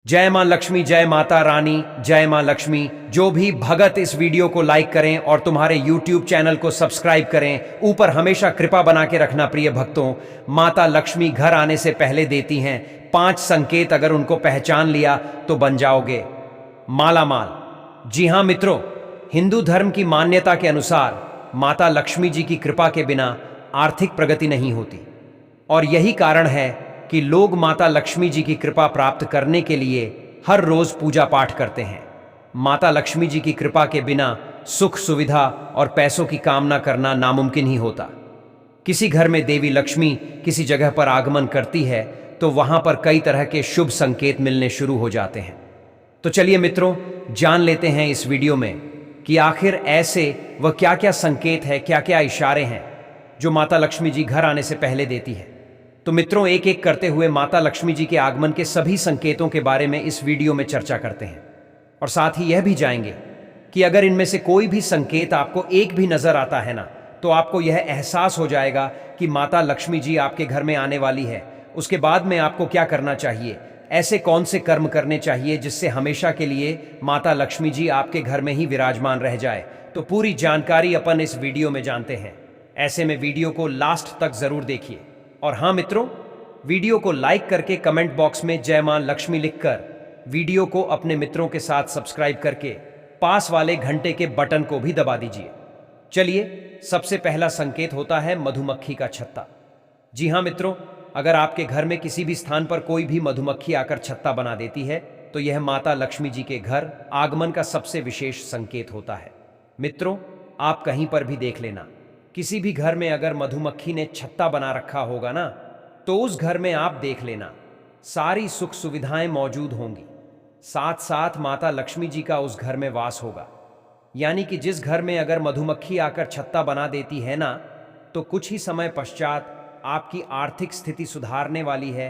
जय मां लक्ष्मी, जय माता रानी, जय मां लक्ष्मी। जो भी भगत इस वीडियो को लाइक करें और तुम्हारे YouTube चैनल को सब्सक्राइब करें। ऊपर हमेशा कृपा बना के रखना प्रिय भक्तों। माता लक्ष्मी घर आने से पहले देती हैं 5 संकेत, अगर उनको पहचान लिया तो बन जाओगे माला माल। जी हां मित्रों, हिंदू धर्म की मान्यता के अनुसार माता लक्ष्मी जी की कृपा के बिना आर्थिक प्रगति नहीं होती, और यही कारण है कि लोग माता लक्ष्मी जी की कृपा प्राप्त करने के लिए हर रोज पूजा पाठ करते हैं। माता लक्ष्मी जी की कृपा के बिना सुख, सुविधा और पैसों की कामना करना नामुमकिन ही होता। किसी घर में देवी लक्ष्मी किसी जगह पर आगमन करती है तो वहां पर कई तरह के शुभ संकेत मिलने शुरू हो जाते हैं। तो चलिए मित्रों, जान लेते हैं इस वीडियो में कि आखिर ऐसे वह क्या क्या संकेत है, क्या क्या इशारे हैं जो माता लक्ष्मी जी घर आने से पहले देती है। तो मित्रों, एक एक करते हुए माता लक्ष्मी जी के आगमन के सभी संकेतों के बारे में इस वीडियो में चर्चा करते हैं, और साथ ही यह भी जाएंगे कि अगर इनमें से कोई भी संकेत आपको एक भी नजर आता है ना, तो आपको यह एहसास हो जाएगा कि माता लक्ष्मी जी आपके घर में आने वाली है। उसके बाद में आपको क्या करना चाहिए, ऐसे कौन से कर्म करने चाहिए जिससे हमेशा के लिए माता लक्ष्मी जी आपके घर में ही विराजमान रह जाए। तो पूरी जानकारी अपन इस वीडियो में जानते हैं। ऐसे में वीडियो को लास्ट तक जरूर देखिए। और हाँ मित्रों, वीडियो को लाइक करके कमेंट बॉक्स में जय मां लक्ष्मी लिखकर वीडियो को अपने मित्रों के साथ सब्सक्राइब करके पास वाले घंटे के बटन को भी दबा दीजिए। चलिए, सबसे पहला संकेत होता है मधुमक्खी का छत्ता। जी हाँ मित्रों, अगर आपके घर में किसी भी स्थान पर कोई भी मधुमक्खी आकर छत्ता बना देती है तो यह माता लक्ष्मी जी के घर आगमन का सबसे विशेष संकेत होता है। मित्रों, आप कहीं पर भी देख लेना, किसी भी घर में अगर मधुमक्खी ने छत्ता बना रखा होगा ना, तो उस घर में आप देख लेना सारी सुख सुविधाएं मौजूद होंगी, साथ साथ माता लक्ष्मी जी का उस घर में वास होगा। यानी कि जिस घर में अगर मधुमक्खी आकर छत्ता बना देती है ना, तो कुछ ही समय पश्चात आपकी आर्थिक स्थिति सुधारने वाली है,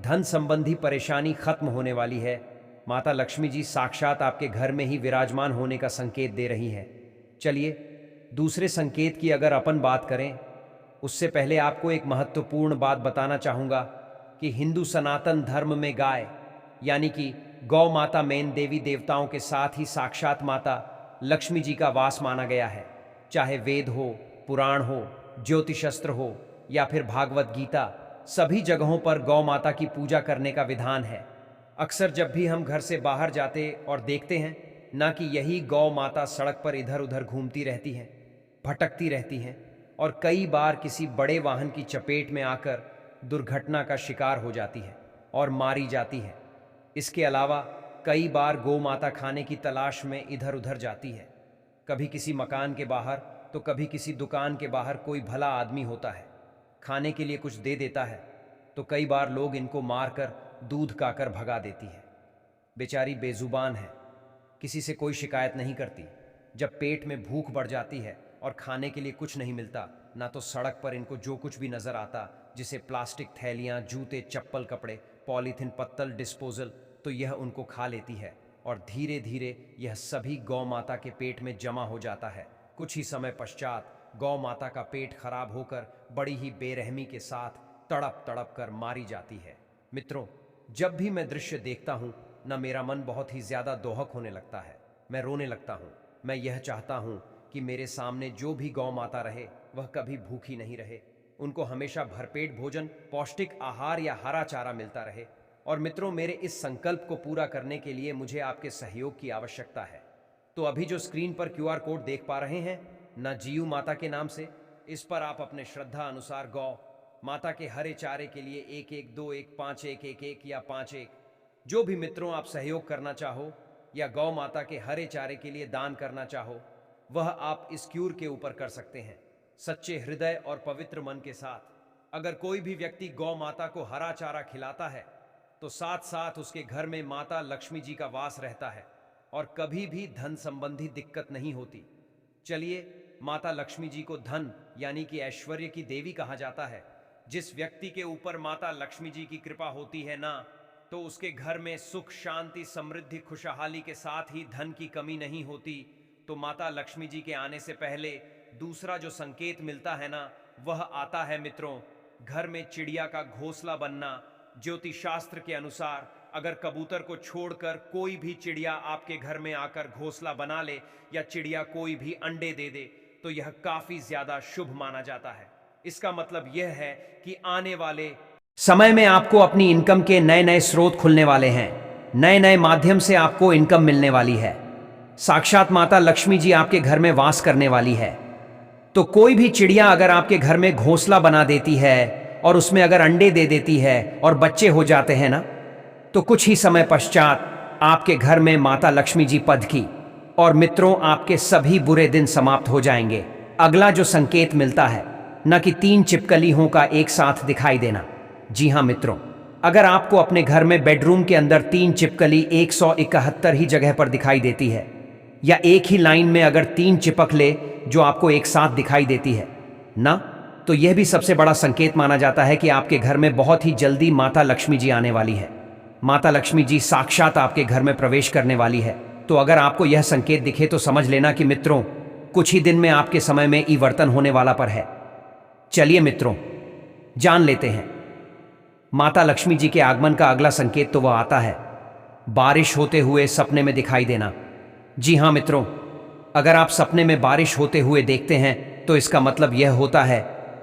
धन संबंधी परेशानी खत्म होने वाली है। माता लक्ष्मी जी साक्षात आपके घर में ही विराजमान होने का संकेत दे रही है। चलिए, दूसरे संकेत की अगर अपन बात करें, उससे पहले आपको एक महत्वपूर्ण बात बताना चाहूंगा कि हिंदू सनातन धर्म में गाय यानी कि गौ माता मेन देवी देवताओं के साथ ही साक्षात माता लक्ष्मी जी का वास माना गया है। चाहे वेद हो, पुराण हो, ज्योतिषास्त्र हो या फिर भागवत गीता, सभी जगहों पर गौ माता की पूजा करने का विधान है। अक्सर जब भी हम घर से बाहर जाते और देखते हैं ना कि यही गौ माता सड़क पर इधर उधर घूमती रहती हैं, भटकती रहती हैं, और कई बार किसी बड़े वाहन की चपेट में आकर दुर्घटना का शिकार हो जाती है और मारी जाती है। इसके अलावा कई बार गौ माता खाने की तलाश में इधर उधर जाती है। कभी किसी मकान के बाहर तो कभी किसी दुकान के बाहर कोई भला आदमी होता है, खाने के लिए कुछ दे देता है, तो कई बार लोग इनको मारकर दूध काकर भगा देती है। बेचारी बेजुबान है, किसी से कोई शिकायत नहीं करती। जब पेट में भूख बढ़ जाती है और खाने के लिए कुछ नहीं मिलता ना, तो सड़क पर इनको जो कुछ भी नजर आता, जिसे प्लास्टिक थैलियां, जूते, चप्पल, कपड़े, पॉलीथिन, पत्तल, डिस्पोजल, तो यह उनको खा लेती है और धीरे धीरे यह सभी गौ माता के पेट में जमा हो जाता है। कुछ ही समय पश्चात गौ माता का पेट खराब होकर बड़ी ही बेरहमी के साथ तड़प तड़प कर मारी जाती है। मित्रों, जब भी मैं दृश्य देखता हूं ना, मेरा मन बहुत ही ज्यादा दोहक होने लगता है, मैं रोने लगता हूं। मैं यह चाहता हूं कि मेरे सामने जो भी गौ माता रहे वह कभी भूखी नहीं रहे, उनको हमेशा भरपेट भोजन, पौष्टिक आहार या हरा चारा मिलता रहे। और मित्रों, मेरे इस संकल्प को पूरा करने के लिए मुझे आपके सहयोग की आवश्यकता है। तो अभी जो स्क्रीन पर QR कोड देख पा रहे हैं ना, जीव माता के नाम से, इस पर आप अपने श्रद्धा अनुसार गौ माता के हरे चारे के लिए 1121 5111 या 51, जो भी मित्रों आप सहयोग करना चाहो या गौ माता के हरे चारे के लिए दान करना चाहो, वह आप इस क्यूर के ऊपर कर सकते हैं सच्चे हृदय और पवित्र मन के साथ। अगर कोई भी व्यक्ति गौ माता को हरा चारा खिलाता है तो साथ साथ उसके घर में माता लक्ष्मी जी का वास रहता है और कभी भी धन संबंधी दिक्कत नहीं होती। चलिए, माता लक्ष्मी जी को धन यानी कि ऐश्वर्य की देवी कहा जाता है। जिस व्यक्ति के ऊपर माता लक्ष्मी जी की कृपा होती है ना, तो उसके घर में सुख, शांति, समृद्धि, खुशहाली के साथ ही धन की कमी नहीं होती। तो माता लक्ष्मी जी के आने से पहले दूसरा जो संकेत मिलता है ना, वह आता है मित्रों, घर में चिड़िया का घोंसला बनना। ज्योतिष शास्त्र के अनुसार अगर कबूतर को छोड़कर कोई भी चिड़िया आपके घर में आकर घोंसला बना ले या चिड़िया कोई भी अंडे दे दे तो यह काफी ज्यादा शुभ माना जाता है। इसका मतलब यह है कि आने वाले समय में आपको अपनी इनकम के नए नए स्रोत खुलने वाले हैं, नए नए माध्यम से आपको इनकम मिलने वाली है। साक्षात माता लक्ष्मी जी आपके घर में वास करने वाली है। तो कोई भी चिड़िया अगर आपके घर में घोंसला बना देती है और उसमें अगर अंडे दे देती है और बच्चे हो जाते हैं ना, तो कुछ ही समय पश्चात आपके घर में माता लक्ष्मी जी पध की और मित्रों आपके सभी बुरे दिन समाप्त हो जाएंगे। अगला जो संकेत मिलता है न कि 3 छिपकलियों का एक साथ दिखाई देना। जी हाँ मित्रों, अगर आपको अपने घर में बेडरूम के अंदर 3 छिपकली 171 ही जगह पर दिखाई देती है या एक ही लाइन में अगर 3 चिपकले जो आपको एक साथ दिखाई देती है ना, तो यह भी सबसे बड़ा संकेत माना जाता है कि आपके घर में बहुत ही जल्दी माता लक्ष्मी जी आने वाली है। माता लक्ष्मी जी साक्षात आपके घर में प्रवेश करने वाली है। तो अगर आपको यह संकेत दिखे तो समझ लेना कि मित्रों कुछ ही दिन में आपके समय में परिवर्तन होने वाला पर है। चलिए मित्रों जान लेते हैं माता लक्ष्मी जी के आगमन का अगला संकेत। तो वह आता है बारिश होते हुए सपने में दिखाई देना। जी हाँ मित्रों, अगर आप सपने में बारिश होते हुए देखते हैं तो इसका मतलब यह होता है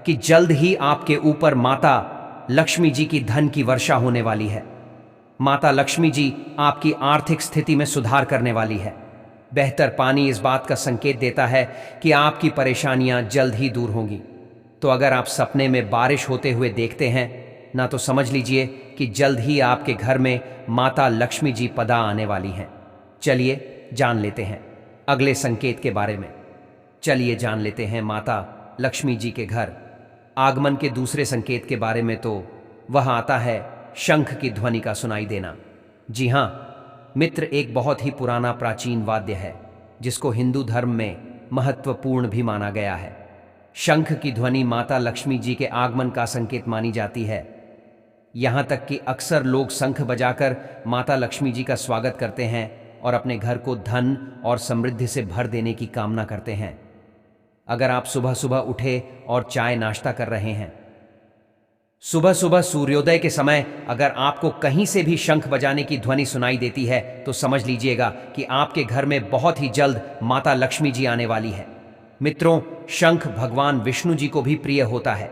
कि जल्द ही आपके ऊपर माता लक्ष्मी जी की धन की वर्षा होने वाली है। माता लक्ष्मी जी आपकी आर्थिक स्थिति में सुधार करने वाली है। बेहतर पानी इस बात का संकेत देता है कि आपकी परेशानियां जल्द ही दूर होंगी। तो अगर आप सपने में बारिश होते हुए देखते हैं ना, तो समझ लीजिए कि जल्द ही आपके घर में माता लक्ष्मी जी पदा आने वाली हैं। चलिए जान लेते हैं अगले संकेत के बारे में। चलिए जान लेते हैं माता लक्ष्मी जी के घर आगमन के दूसरे संकेत के बारे में। तो वह आता है शंख की ध्वनि का सुनाई देना। जी हाँ मित्र, एक बहुत ही पुराना प्राचीन वाद्य है जिसको हिंदू धर्म में महत्वपूर्ण भी माना गया है। शंख की ध्वनि माता लक्ष्मी जी के आगमन का संकेत मानी जाती है। यहाँ तक कि अक्सर लोग शंख बजाकर माता लक्ष्मी जी का स्वागत करते हैं और अपने घर को धन और समृद्धि से भर देने की कामना करते हैं। अगर आप सुबह सुबह उठे और चाय नाश्ता कर रहे हैं, सुबह सुबह सूर्योदय के समय अगर आपको कहीं से भी शंख बजाने की ध्वनि सुनाई देती है तो समझ लीजिएगा कि आपके घर में बहुत ही जल्द माता लक्ष्मी जी आने वाली है। मित्रों, शंख भगवान विष्णु जी को भी प्रिय होता है।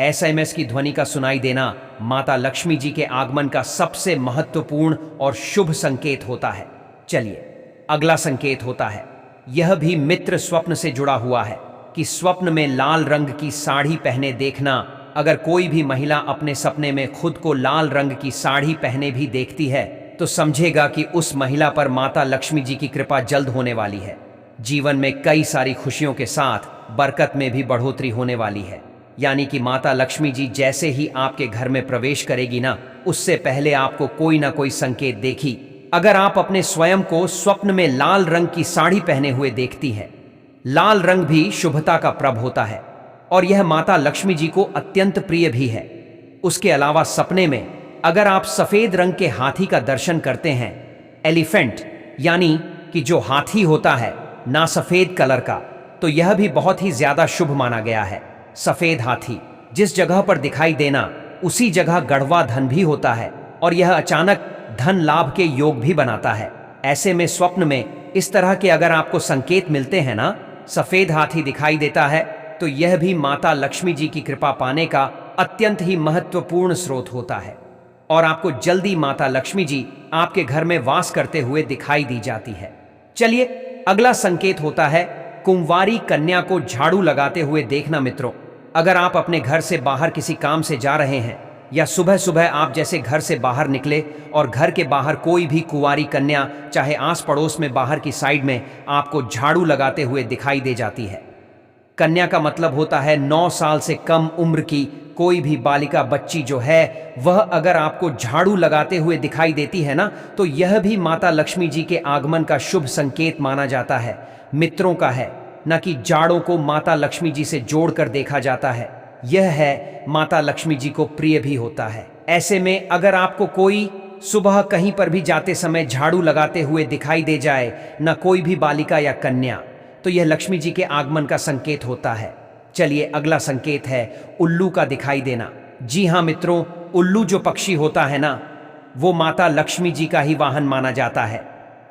SMS की ध्वनि का सुनाई देना माता लक्ष्मी जी के आगमन का सबसे महत्वपूर्ण और शुभ संकेत होता है। चलिए अगला संकेत होता है, यह भी मित्र स्वप्न से जुड़ा हुआ है कि स्वप्न में लाल रंग की साड़ी पहने देखना। अगर कोई भी महिला अपने सपने में खुद को लाल रंग की साड़ी पहने भी देखती है तो समझेगा कि उस महिला पर माता लक्ष्मी जी की कृपा जल्द होने वाली है। जीवन में कई सारी खुशियों के साथ बरकत में भी बढ़ोतरी होने वाली है। यानी कि माता लक्ष्मी जी जैसे ही आपके घर में प्रवेश करेगी ना, उससे पहले आपको कोई ना कोई संकेत देखी। अगर आप अपने स्वयं को स्वप्न में लाल रंग की साड़ी पहने हुए देखती है, लाल रंग भी शुभता का प्रभ होता है और यह माता लक्ष्मी जी को अत्यंत प्रिय भी है। उसके अलावा सपने में अगर आप सफेद रंग के हाथी का दर्शन करते हैं, एलिफेंट यानी कि जो हाथी होता है ना सफेद कलर का, तो यह भी बहुत ही ज्यादा शुभ माना गया है। सफेद हाथी जिस जगह पर दिखाई देना उसी जगह गढ़वा धन भी होता है और यह अचानक धन लाभ के योग भी बनाता है। ऐसे में स्वप्न में इस तरह के अगर आपको संकेत मिलते हैं ना, सफेद हाथी दिखाई देता है, तो यह भी माता लक्ष्मी जी की कृपा पाने का अत्यंत ही महत्वपूर्ण स्रोत होता है और आपको जल्दी माता लक्ष्मी जी आपके घर में वास करते हुए दिखाई दी जाती है। चलिए अगला संकेत होता है कुंवारी कन्या को झाड़ू लगाते हुए देखना। मित्रों, अगर आप अपने घर से बाहर किसी काम से जा रहे हैं या सुबह सुबह आप जैसे घर से बाहर निकले और घर के बाहर कोई भी कुंवारी कन्या चाहे आस पड़ोस में बाहर की साइड में आपको झाड़ू लगाते हुए दिखाई दे जाती है। कन्या का मतलब होता है 9 साल से कम उम्र की कोई भी बालिका बच्ची जो है, वह अगर आपको झाड़ू लगाते हुए दिखाई देती है ना, तो यह भी माता लक्ष्मी जी के आगमन का शुभ संकेत माना जाता है। मित्रों का है न कि जाड़ों को माता लक्ष्मी जी से जोड़कर देखा जाता है। यह है माता लक्ष्मी जी को प्रिय भी होता है। ऐसे में अगर आपको कोई सुबह कहीं पर भी जाते समय झाड़ू लगाते हुए दिखाई दे जाए, न कोई भी बालिका या कन्या, तो यह लक्ष्मी जी के आगमन का संकेत होता है। चलिए अगला संकेत है उल्लू का दिखाई देना। जी हाँ मित्रों, उल्लू जो पक्षी होता है ना, वो माता लक्ष्मी जी का ही वाहन माना जाता है।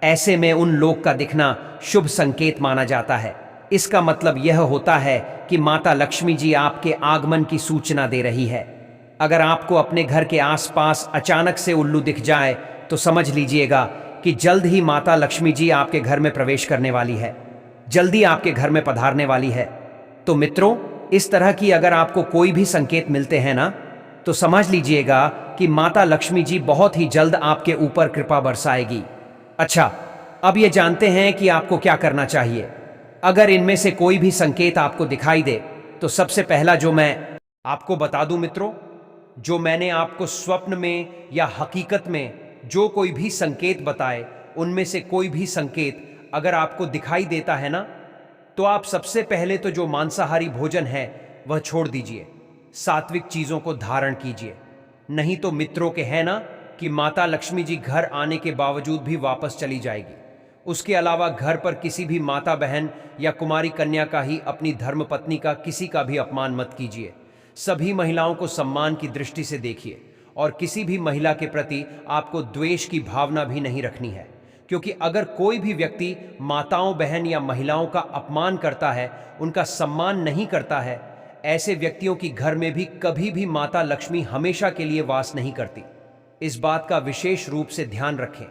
ऐसे में उन लोग का दिखना शुभ संकेत माना जाता है। इसका मतलब यह होता है कि माता लक्ष्मी जी आपके आगमन की सूचना दे रही है। अगर आपको अपने घर के आसपास अचानक से उल्लू दिख जाए तो समझ लीजिएगा कि जल्द ही माता लक्ष्मी जी आपके घर में प्रवेश करने वाली है, जल्दी आपके घर में पधारने वाली है। तो मित्रों, इस तरह की अगर आपको कोई भी संकेत मिलते हैं ना, तो समझ लीजिएगा कि माता लक्ष्मी जी बहुत ही जल्द आपके ऊपर कृपा बरसाएगी। अच्छा, अब ये जानते हैं कि आपको क्या करना चाहिए। अगर इनमें से कोई भी संकेत आपको दिखाई दे तो सबसे पहला जो मैं आपको बता दूं मित्रों, जो मैंने आपको स्वप्न में या हकीकत में जो कोई भी संकेत बताए, उनमें से कोई भी संकेत अगर आपको दिखाई देता है ना, तो आप सबसे पहले तो जो मांसाहारी भोजन है वह छोड़ दीजिए, सात्विक चीजों को धारण कीजिए। नहीं तो मित्रों के है ना कि माता लक्ष्मी जी घर आने के बावजूद भी वापस चली जाएगी। उसके अलावा घर पर किसी भी माता बहन या कुमारी कन्या का ही, अपनी धर्मपत्नी का, किसी का भी अपमान मत कीजिए। सभी महिलाओं को सम्मान की दृष्टि से देखिए और किसी भी महिला के प्रति आपको द्वेष की भावना भी नहीं रखनी है, क्योंकि अगर कोई भी व्यक्ति माताओं बहन या महिलाओं का अपमान करता है, उनका सम्मान नहीं करता है, ऐसे व्यक्तियों की घर में भी कभी भी माता लक्ष्मी हमेशा के लिए वास नहीं करती। इस बात का विशेष रूप से ध्यान रखें।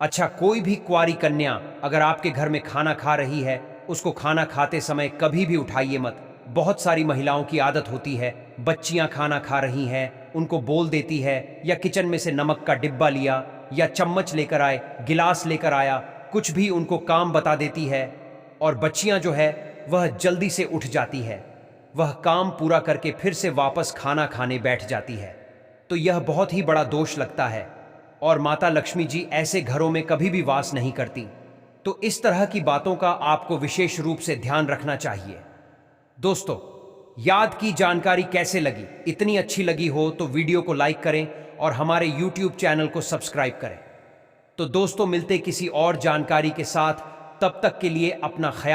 अच्छा, कोई भी कुंवारी कन्या अगर आपके घर में खाना खा रही है, उसको खाना खाते समय कभी भी उठाइए मत। बहुत सारी महिलाओं की आदत होती है, बच्चियां खाना खा रही हैं, उनको बोल देती है, या किचन में से नमक का डिब्बा लिया या चम्मच लेकर आए, गिलास लेकर आया, कुछ भी उनको काम बता देती है और बच्चियां जो है वह जल्दी से उठ जाती है। वह काम पूरा करके फिर से वापस खाना खाने बैठ जाती है। तो यह बहुत ही बड़ा दोष लगता है और माता लक्ष्मी जी ऐसे घरों में कभी भी वास नहीं करती। तो इस तरह की बातों का आपको विशेष रूप से ध्यान रखना चाहिए। दोस्तों, याद की जानकारी कैसे लगी? इतनी अच्छी लगी हो तो वीडियो को लाइक करें और हमारे YouTube चैनल को सब्सक्राइब करें। तो दोस्तों, मिलते किसी और जानकारी के साथ, तब तक के लिए अपना ख्याल